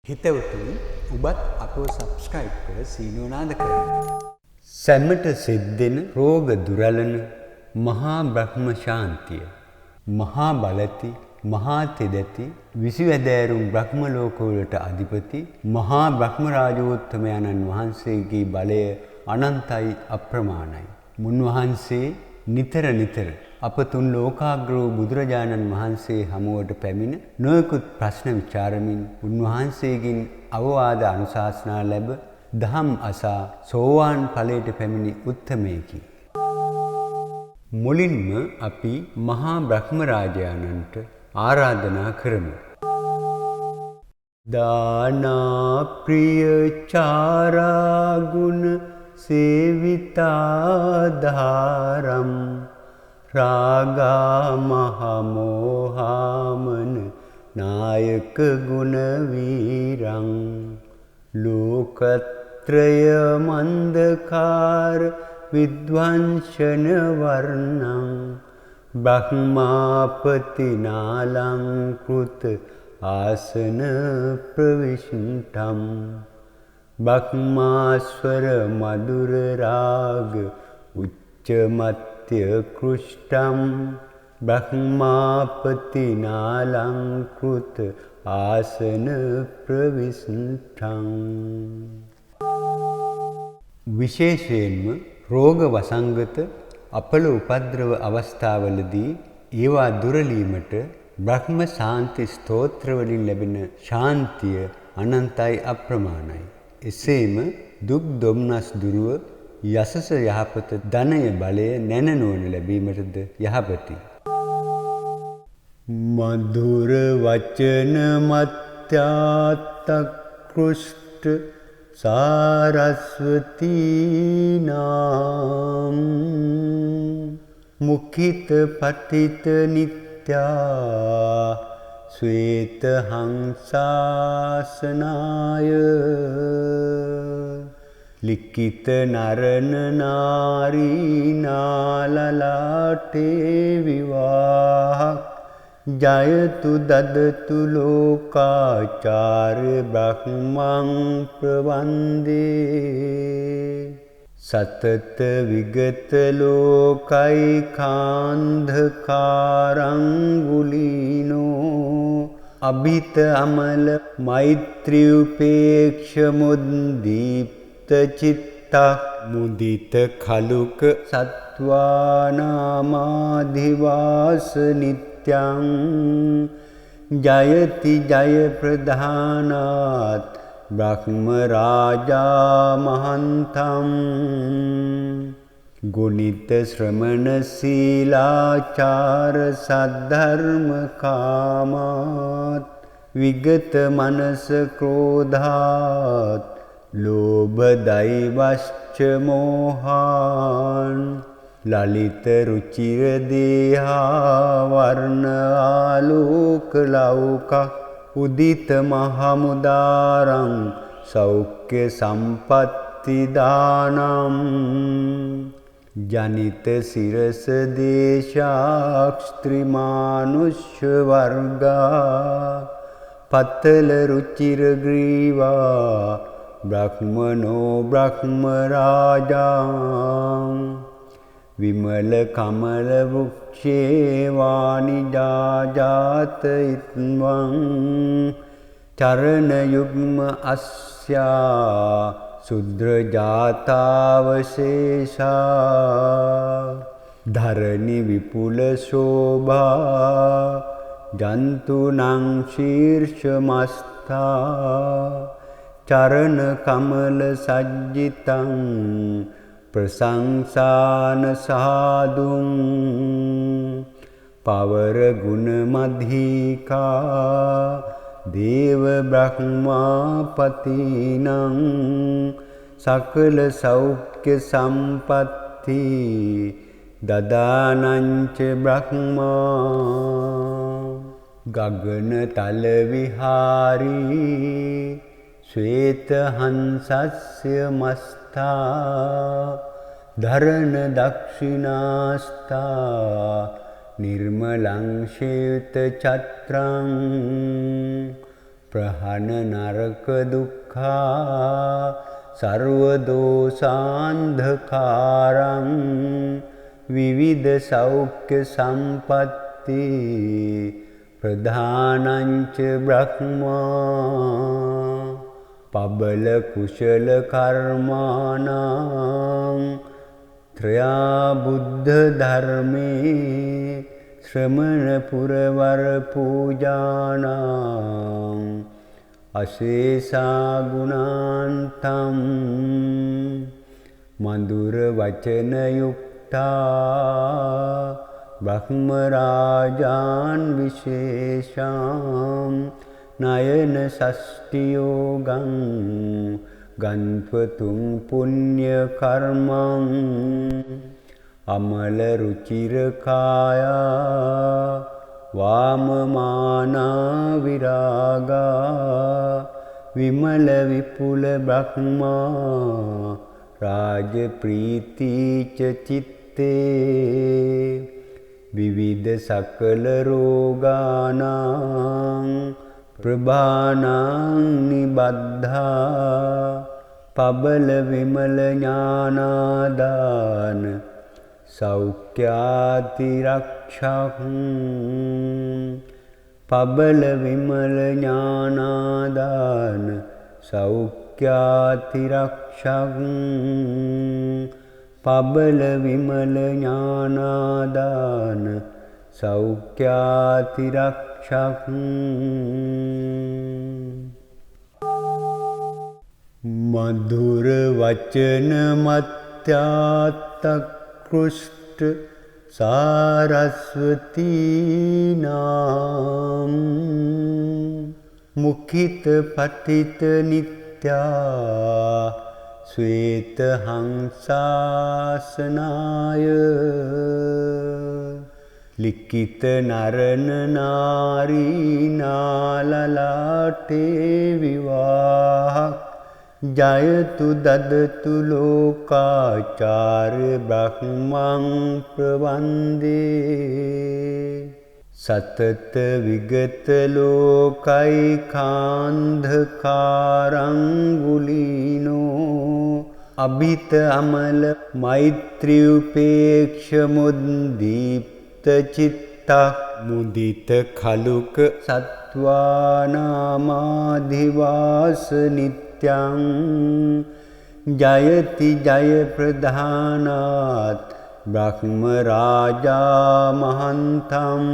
හිතවතුනි ඔබත් අපව සබ්ස්ක්‍රයිබ් කර සීනුව නාද කරන්න. සැමට සිද්දෙන රෝග දුරලන මහා බ්‍රහ්ම ශාන්තිය. මහා බලති මහා තෙදති විසිවැදෑරුම් බ්‍රහ්ම ලෝකවලට අධිපති මහා බ්‍රහ්ම රාජෝත්තමයන්න් වහන්සේගේ බලය අනන්තයි අප්‍රමාණයි. මුන්වහන්සේ නිතර අප තුන් ලෝකාග්‍ර වූ බුදුරජාණන් වහන්සේ හමුවට පැමිණ නොයෙකුත් ප්‍රශ්න විචාරමින් උන්වහන්සේගෙන් අවවාද අනුශාසනා ලැබ දහම් අසා සෝවාන් ඵලයට පැමිණි උත්තමයෙකි. මුලින්ම අපි මහා බ්‍රහ්ම රාජානන්ට ආරාධනා කරමු. දානා ප්‍රිය චාරා ගුණ සේවිතාධාරම් රාගා මහමෝහාමන නායක ගුණ වීරං ලෝකත්‍රය මන්දකාර විද්වංශන වර්ණං බ්‍රහ්මාපති නාලංකෘත ආසන ප්‍රවිශින්තම් බ්‍රහ්මාස්වර මధుර රාග උච්චමත්ය කෘෂ්ටම් බ්‍රහ්මාපති නාලංකෘත ආසන ප්‍රවිශින්තං. විශේෂයෙන්ම රෝග වසංගත අපල උපද්‍රව අවස්ථාවලදී ඒවා දුරලීමට බ්‍රහ්ම ශාන්ති ස්තෝත්‍ර වලින් ලැබෙන ශාන්තිය අනන්තයි අප්‍රමාණයි. එසේම දුක් දොම්නස් දුරුව යසස යහපත ධනය බලය නැනනුවන ලැබීමටද යහපති. මధుර වචන මත්‍යාත්තකෘෂ්ට සාරස්වතී නාම් මුඛිත පතිත නිත්‍යා ශ්වේත හංසාසනාය ලිඛිත නරන නාරී නාලලාටේ විවාහ ජයතු දදතු ලෝකාචාර්ය බ්‍රහ්මං ප්‍රවන්දේ සතත විගත ලෝකයි කාන්ධකාරංගුලීනෝ අභිත අමල මෛත්‍රී උපේක්ෂ මුද්දීප්ත චිත්තක් මුදිත කලුක සත්වානාමාධිවාස නිත්‍යං ජයති ජය ප්‍රධානාත් බ්‍රහ්ම රාජා මහන්තම් ගුණිත ශ්‍රමණ සීලාචාර සද්ධර්ම කාමාත් විගත මනස ක්‍රෝධාත් ලෝභ දෛවශ්ච මෝහාන් ලලිත රුචිර දේහා වර්ණ ආලෝක ලෞක උදිත මහමුදාරං සෞඛ්‍ය සම්පත්ති දානම් ජනිත සිරස දේශාක්ෂත්‍රිමානුෂ්‍ය වර්ගා පතල රුචිර ග්‍රීවා බ්‍රහ්මනෝ බ්‍රහ්ම රාජා විමල කමල වෘක්ෂේ වානිජාජාත ඉත්වං චරණ යුග්ම අස්යා සුද්‍ර ජාතාවශේෂා ධරණි විපුල ශෝභා ජන්තුනං ශීර්ෂමස්ථා චරණ කමල සජ්ජිතං ප්‍රසංසාන සාදුං පවර ගුණ මධිකා දේව බ්‍රහ්මාපතිනං සකල සෞඛ්‍ය සම්පත්ති දදානංච බ්‍රහ්මා ගගන තල විහාරී ශ්වේත හංසස්ය මස්ථා ධරණ දක්ෂිනාස්ථා නිර්මලං ශේත චත්‍රං प्रहन नरक दुःखा सर्वदोषान्धकारं विविध सौख्य संपत्ति प्रधानञ्च ब्रह्मा पबल कुशल कर्माणां त्रया बुद्ध धर्मे श्रमण पुरवर पूजानां अशेषा गुणान्तं मधुर वचन युक्ता ब्रह्मराजान् विशेषां नयन षष्टियोगं गन्त्वतुं पुण्यकर्मम् अमल रुचिरकाया वाममाना विरागा विमल विपुल ब्रह्मा राजप्रीति च चित्ते विविध सकल रोगानां प्रभानां निबद्धा पबल विमल ज्ञानादान सौख्यातिरक्षं पबल विमल ज्ञानादान सौख्यातिरक्षं पबल विमल ज्ञानादान सौख्यातिरक्षं मधुर वचन मत्यात्तकृष्ट सारस्वती नाम मुखित पतित नित्या श्वेत हंसासनाय लिखित नरन नारी नाललाटे विवाह जयतु ददतु लोकाचार्य ब्रह्मं प्रवन्दे सतत विगत लोकैकान्धकारंगुलीनो अभित अमल मैत्र्युपेक्ष मुदीप्त चित्ता मुदित खलुक सत्त्वानामाधिवास नित्यं जयति जय प्रधानात् ब्रह्मराजा महन्तं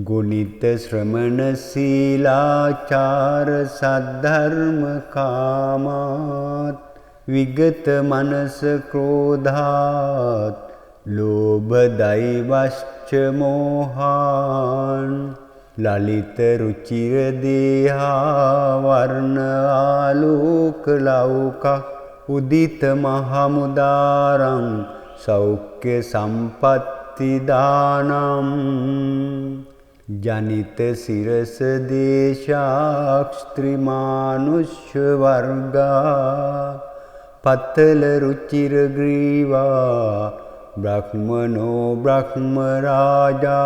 गुणित श्रमण शीलाचार सद्धर्म कामात् विगत मनस क्रोधात् लोभ दैवश्च मोहान् ललित रुचिर देहा वर्ण आलोक लौका उदित महामुदारं सौख्य संपत्ति दानं जनित शिरस देशास्त्रीमानुष्य वर्गा पतल रुचिर ग्रीवा ब्रह्मणो ब्रह्मराजा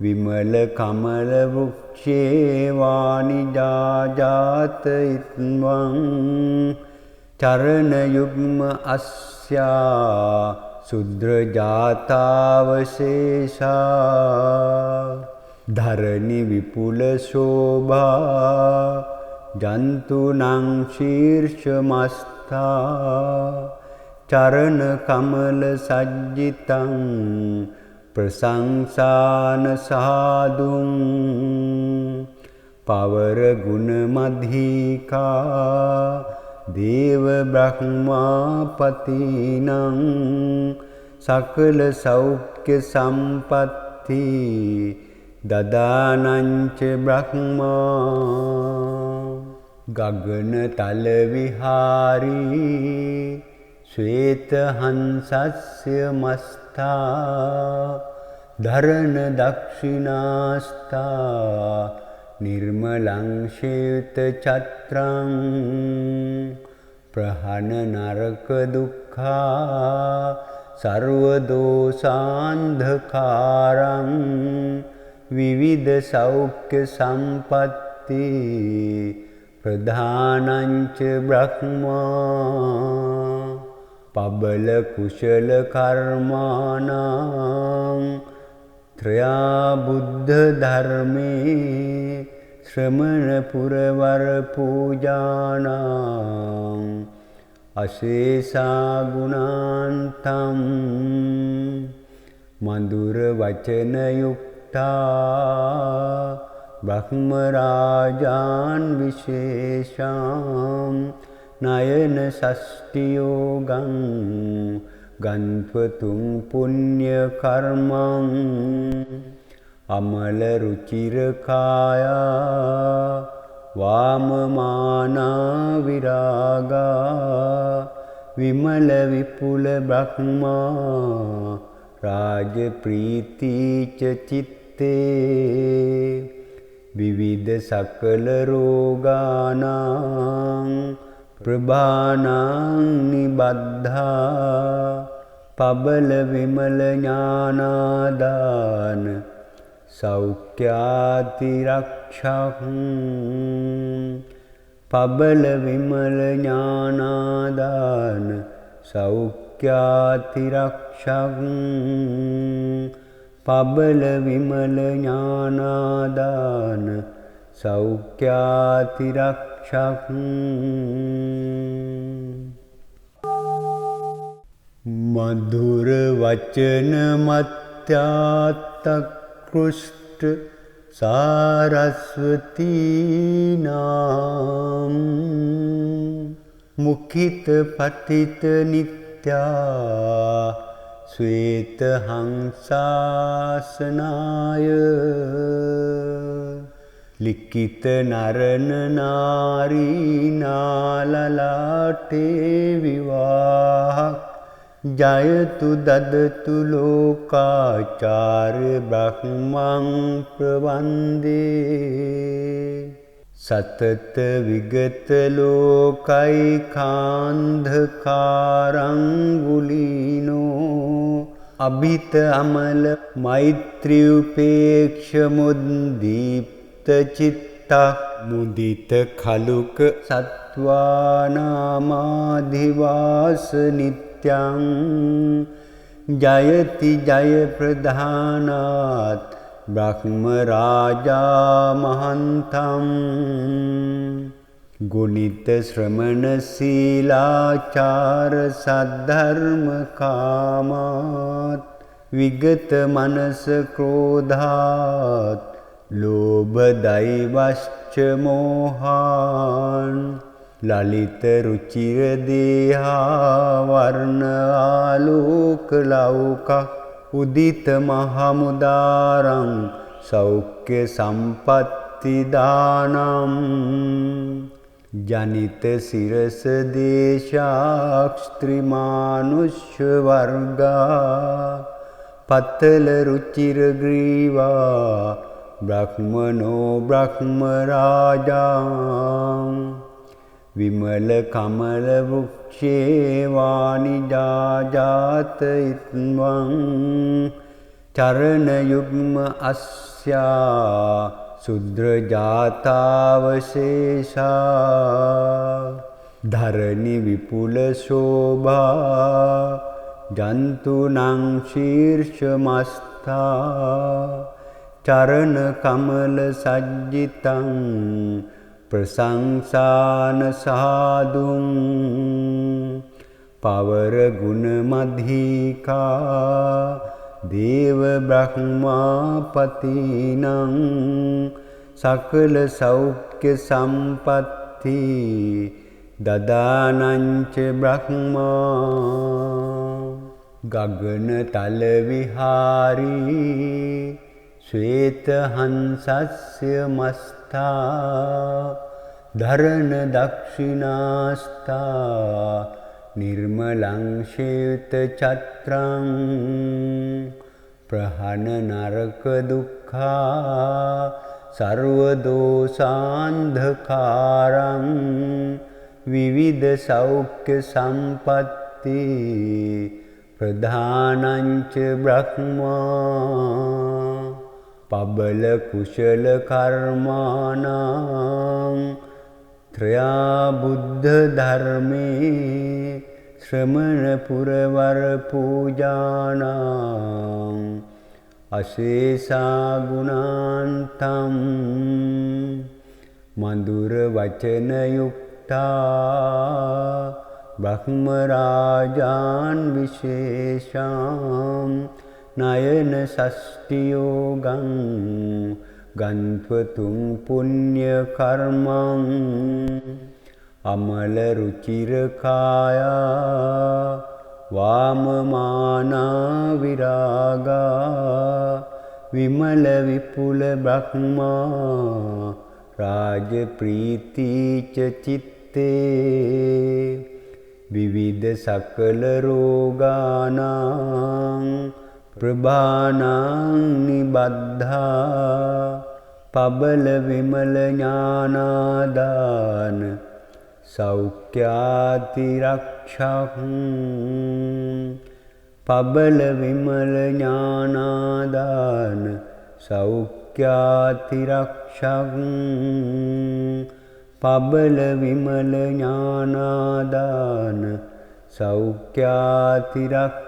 विमल कमल वृक्षे वाणिजात इत्वं चरणयुग्म अस्या शूद्रजातावशेषा धरणी विपुल शोभा जन्तूनां शीर्षमस्था चरण कमल सज्जितं प्रशंसान साधुं पवर गुण मधिका देव ब्रह्मापतिनं सकल सौख्य संपत्ति ददानञ्च ब्रह्मा गगन तल विहारी श्वेत हंसस्य मस्ता धरण दक्षिणास्ता निर्मलं श्वेत छत्रं प्रहन नरक दुःखा सर्वदोषान्धकारं විවිධ සෞඛ්‍ය සම්පatti ප්‍රධානංච බ්‍රහ්මා පබල කුශල කර්මානං ත්‍රයා බුද්ධ ධර්මේ ශ්‍රමණ පුරවර පූජානං අශේෂා ගුණාන්තම් මధుර වචන යුක්තා බ්‍රහ්ම රාජාන් විශේෂාම් නයන ෂෂ්ටි යෝගං ගන්පතුං පුඤ්ඤ කර්මං අමල රුචිර කායා වාමමානා විරාගා විමල විපුල බ්‍රහ්මා රාජ ප්‍රීතිච චිත්තේ විවිධ සකල රෝගානං ප්‍රභානං නිබද්ධා පබල විමල ඥානාදාන සෞඛ්‍යාතිරක්ෂං පබල විමල ඥානාදාන සෞඛ්‍යාතිරක්ෂං පබල විමල ඥානාදාන සෞඛ්‍යාතිරක්ෂං මధుර වචන මත්‍යාත්තකෘෂ්ට සාරස්වතී නාම මුඛිත පටිත නිත්‍යා ශ්වේත හංසාසනාය ලිඛිත නරන නාරී නාලලාටේ විවාහ ජයතු දදතු ලෝකාචාර්ය බ්‍රහ්මං ප්‍රවන්දේ සතත විගත ලෝකයි කාන්ධකාරං ගුලීනෝ අභිත අමල මෛත්‍රී උපේක්ෂ මුද්දීප්ත චිත්තක් මුදිත කලුක සත්වානාමාධිවාස නිත්‍යං ජයති ජය ප්‍රධානාත් බ්‍රහ්ම රාජා මහන්තම් ගුණිත ශ්‍රමණ සීලාචාර සද්ධර්ම කාමාත් විගත මනස ක්‍රෝධාත් ලෝභ දෛවශ්ච මෝහාන් ලලිත රුචිර දේහා වර්ණ ආලෝක ලෞක උදිත මහමුදාරං සෞඛ්‍ය සම්පත්ති දානම් ජනිත සිරස දේශාක්ෂත්‍රිමානුෂ්‍ය වර්ගා පතල රුචිර ග්‍රීවා බ්‍රහ්මනෝ බ්‍රහ්ම රාජා විමල කමල වෘක්ෂේ වානිජාජාත ඉත්වං චරණ යුග්ම අස්යා සුද්‍ර ජාතාවශේෂා ධරණි විපුල ශෝභා ජන්තුනං ශීර්ෂමස්ථා චරණ කමල සජ්ජිතං ප්‍රසංසාන සාදුං පවර ගුණ මධිකා දේව බ්‍රහ්මාපතිනං සකල සෞඛ්‍ය සම්පatti දදානංච බ්‍රහ්මා ගගන තල විහාරී ශ්වේත හංසස්ය මස්ථා ධරණ දක්ෂිනාස්ථා නිර්මලං ශේත චත්‍රං ප්‍රහන නරක දුක්ඛා සර්ව දෝසාන්ධකාරං විවිධ සෞඛ්‍ය සම්පatti ප්‍රධානංච බ්‍රහ්මා පබල කුශල කර්මානං ත්‍රයා බුද්ධ ධර්මේ ශ්‍රමණ පුරවර පූජානං අශේෂා ගුණාන්තම් මధుර වචන යුක්තා බ්‍රහ්ම රාජාන් විශේෂාම් නයන සෂ්ටියෝගං ගන්පතුං පුඤ්ඤ කර්මං අමල රුචිර කායා වාමමානා විරාගා විමල විපුල බ්‍රහ්මා රාජ ප්‍රීතිච චිත්තේ විවිධ සකල රෝගානං ප්‍රභානං නිබද්ධා පබල විමල ඥානාදාන සෞඛ්‍යාතිරක්ෂං පබල විමල ඥානාදාන සෞඛ්‍යාතිරක්ෂං පබල විමල ඥානාදාන සෞඛ්‍යාතිරක්ෂං